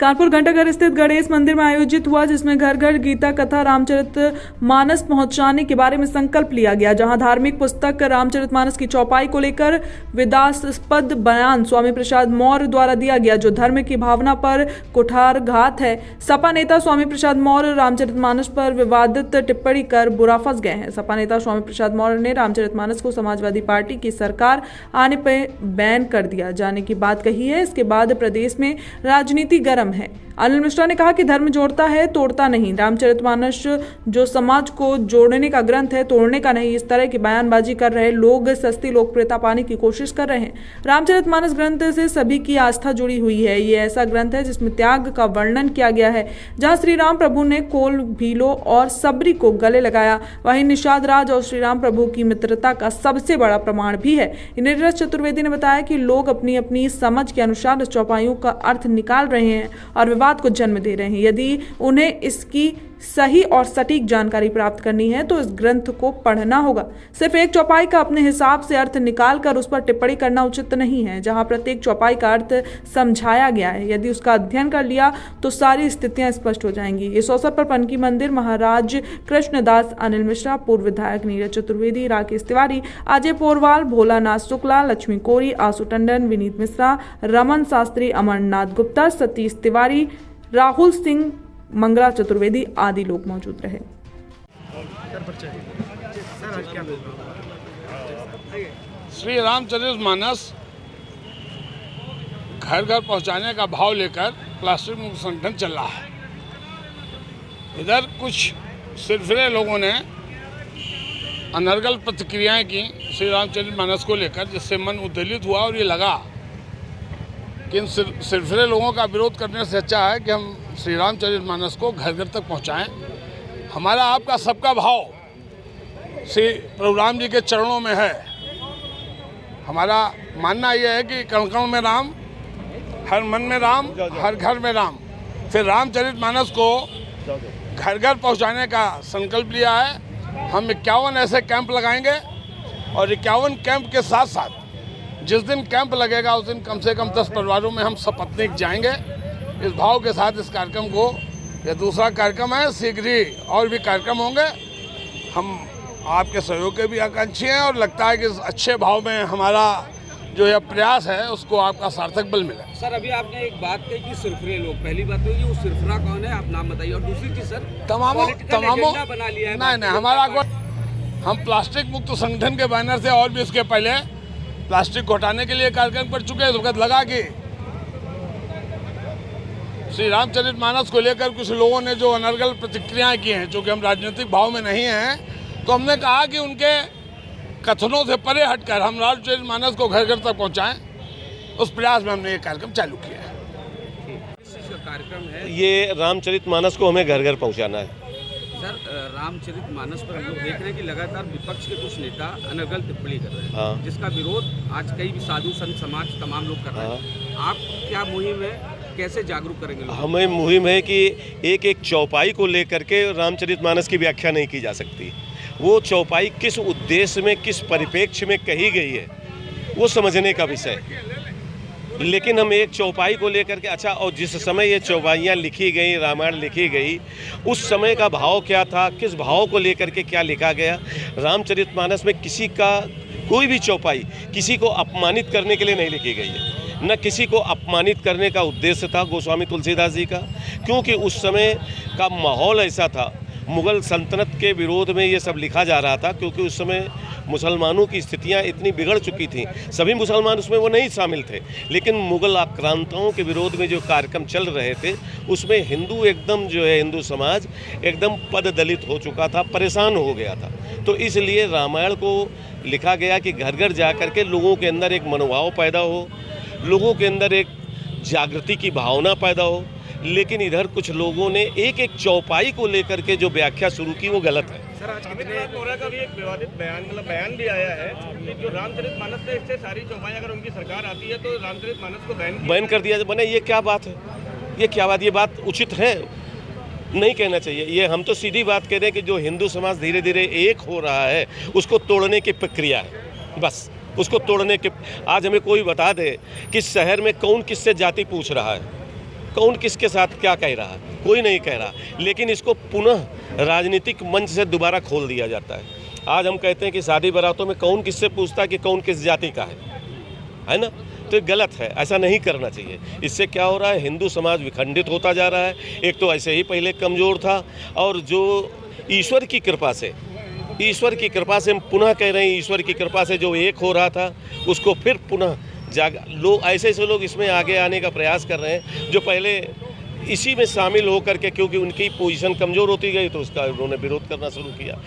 कानपुर घंटाघर स्थित गणेश मंदिर में आयोजित हुआ, जिसमें घर घर गीता कथा रामचरितमानस पहुंचाने के बारे में संकल्प लिया गया। जहां धार्मिक पुस्तक रामचरितमानस की चौपाई को लेकर विवादास्पद बयान स्वामी प्रसाद मौर्य द्वारा दिया गया, जो धर्म की भावना पर कुठारघात है। सपा नेता स्वामी प्रसाद मौर्य रामचरितमानस पर विवादित टिप्पणी कर बुरा फंस गए हैं। सपा नेता स्वामी प्रसाद मौर्य ने रामचरितमानस को समाजवादी पार्टी की सरकार आने पर बैन कर दिया जाने की बात कही है। इसके बाद प्रदेश में राजनीति गर्म है। अनिल मिश्रा ने कहा कि धर्म जोड़ता है, तोड़ता नहीं। रामचरितमानस जो समाज को जोड़ने का ग्रंथ है, तोड़ने का नहीं। इस तरह की बयानबाजी कर रहे लोग सस्ती लोकप्रियता पाने की कोशिश कर रहे हैं। रामचरितमानस ग्रंथ से सभी की आस्था जुड़ी हुई है। ये ऐसा ग्रंथ है जिसमें त्याग का वर्णन किया गया है। जहां श्री राम प्रभु ने कोल, भीलो और सबरी को गले लगाया, वहीं निषाद राज और श्री राम प्रभु की मित्रता का सबसे बड़ा प्रमाण भी है। नीरज चतुर्वेदी ने बताया कि लोग अपनी अपनी समझ के अनुसार इस चौपाइयों का अर्थ निकाल रहे हैं और विवाद को जन्म दे रहे हैं। यदि उन्हें इसकी सही और सटीक जानकारी प्राप्त करनी है तो इस ग्रंथ को पढ़ना होगा। सिर्फ एक चौपाई का अपने हिसाब से अर्थ निकालकर उस पर टिप्पणी करना उचित नहीं है। जहां प्रत्येक चौपाई का अर्थ समझाया गया है, यदि उसका अध्ययन कर लिया तो सारी स्थितियां स्पष्ट हो जाएंगी। इस अवसर पर पनकी मंदिर महाराज कृष्णदास, अनिल मिश्रा, पूर्व विधायक नीरज चतुर्वेदी, राकेश तिवारी, अजय पोरवाल, भोलानाथ शुक्ला, लक्ष्मी कोरी, आशु टंडन, विनीत मिश्रा, रमन शास्त्री, अमरनाथ गुप्ता, सतीश तिवारी, राहुल सिंह, मंगला चतुर्वेदी आदि लोग मौजूद रहे। श्री रामचरितमानस घर घर पहुंचाने का भाव लेकर प्लास्टिक मुक्त संगठन चल रहा है। इधर कुछ सिरफिरे लोगों ने अनर्गल प्रतिक्रियाएं की श्री रामचरितमानस को लेकर, जिससे मन उद्वेलित हुआ और ये लगा कि इन सिरफिरे लोगों का विरोध करने से अच्छा है कि हम श्री रामचरितमानस को घर घर तक पहुंचाएं। हमारा आपका सबका भाव श्री प्रभु राम जी के चरणों में है। हमारा मानना यह है कि कण कण में राम, हर मन में राम, हर घर में राम। फिर रामचरितमानस को घर घर पहुंचाने का संकल्प लिया है। हम 51 ऐसे कैंप लगाएंगे और 51 कैंप के साथ साथ जिस दिन कैंप लगेगा उस दिन कम से कम 10 परिवारों में हम सपत्नीक जाएंगे। इस भाव के साथ इस कार्यक्रम को, यह दूसरा कार्यक्रम है, शीघ्र ही और भी कार्यक्रम होंगे। हम आपके सहयोग के भी आकांक्षी हैं और लगता है कि इस अच्छे भाव में हमारा जो यह प्रयास है उसको आपका सार्थक बल मिला। सर, अभी आपने एक बात कही कि सिरफिरे लोग, पहली बात तो ये वो सिरफिरा कौन है, आप नाम बताइए। और दूसरी चीज सर, तमामों बना लिया है। नहीं, हमारा हम प्लास्टिक मुक्त संगठन के बैनर से और भी इसके पहले प्लास्टिक को हटाने के लिए कार्यक्रम कर चुके हैं। इस वक्त लगा कि श्री रामचरितमानस को लेकर कुछ लोगों ने जो अनर्गल प्रतिक्रियाएं की हैं, जो कि हम राजनीतिक भाव में नहीं हैं, तो हमने कहा कि उनके कथनों से परे हटकर हम रामचरितमानस को घर घर तक पहुंचाएं। उस प्रयास में हमने ये कार्यक्रम चालू किया है। कार्यक्रम है ये रामचरितमानस को हमें घर घर पहुंचाना है। सर, रामचरितमानस पर हम लोग देख रहे हैं कि लगातार विपक्ष के कुछ नेता अनर्गल टिप्पणी कर रहे हैं। हाँ। जिसका विरोध आज कई भी साधु संत समाज तमाम लोग कर रहे हैं। आप क्या मुहिम है, कैसे जागरूक करेंगे लोग? हमें मुहिम है कि एक एक चौपाई को लेकर के रामचरितमानस की व्याख्या नहीं की जा सकती। वो चौपाई किस उद्देश्य में, किस परिप्रेक्ष्य में कही गई है, वो समझने का विषय है। लेकिन हम एक चौपाई को लेकर के, अच्छा, और जिस समय ये चौपाइयाँ लिखी गई, रामायण लिखी गई, उस समय का भाव क्या था, किस भाव को लेकर के क्या लिखा गया। रामचरितमानस में किसी का कोई भी चौपाई किसी को अपमानित करने के लिए नहीं लिखी गई है, न किसी को अपमानित करने का उद्देश्य था गोस्वामी तुलसीदास जी का, क्योंकि उस समय का माहौल ऐसा था। मुग़ल सल्तनत के विरोध में ये सब लिखा जा रहा था, क्योंकि उस समय मुसलमानों की स्थितियां इतनी बिगड़ चुकी थीं। सभी मुसलमान उसमें वो नहीं शामिल थे, लेकिन मुग़ल आक्रांताओं के विरोध में जो कार्यक्रम चल रहे थे उसमें हिंदू एकदम जो है, हिंदू समाज एकदम पददलित हो चुका था, परेशान हो गया था। तो इसलिए रामायण को लिखा गया कि घर घर जा कर के लोगों के अंदर एक मनोभाव पैदा हो, लोगों के अंदर एक जागृति की भावना पैदा हो। लेकिन इधर कुछ लोगों ने एक एक चौपाई को लेकर के जो व्याख्या शुरू की वो गलत है। सर, आज कितने का भी एक विवादित बयान भी आया है कि जो रामचरितमानस से इससे सारी चौपाई अगर उनकी सरकार आती है तो रामचरितमानस को बैन कर दिया जाए। ये क्या बात है? ये क्या बात? ये बात उचित है? नहीं कहना चाहिए। ये हम तो सीधी बात कह रहे हैं कि जो हिंदू समाज धीरे धीरे एक हो रहा है उसको तोड़ने की प्रक्रिया है, बस उसको तोड़ने के। आज हमें कोई बता दे कि शहर में कौन किससे जाति पूछ रहा है, कौन किसके साथ क्या कह रहा है, कोई नहीं कह रहा, लेकिन इसको पुनः राजनीतिक मंच से दोबारा खोल दिया जाता है। आज हम कहते हैं कि शादी बारातों में कौन किससे पूछता है कि कौन किस जाति का है ना? तो ये गलत है, ऐसा नहीं करना चाहिए। इससे क्या हो रहा है, हिंदू समाज विखंडित होता जा रहा है। एक तो ऐसे ही पहले कमज़ोर था, और जो ईश्वर की कृपा से हम पुनः कह रहे हैं, ईश्वर की कृपा से जो एक हो रहा था उसको फिर पुनः लोग ऐसे लोग इसमें आगे आने का प्रयास कर रहे हैं जो पहले इसी में शामिल होकर के, क्योंकि उनकी पोजीशन कमज़ोर होती गई तो उसका उन्होंने विरोध करना शुरू किया।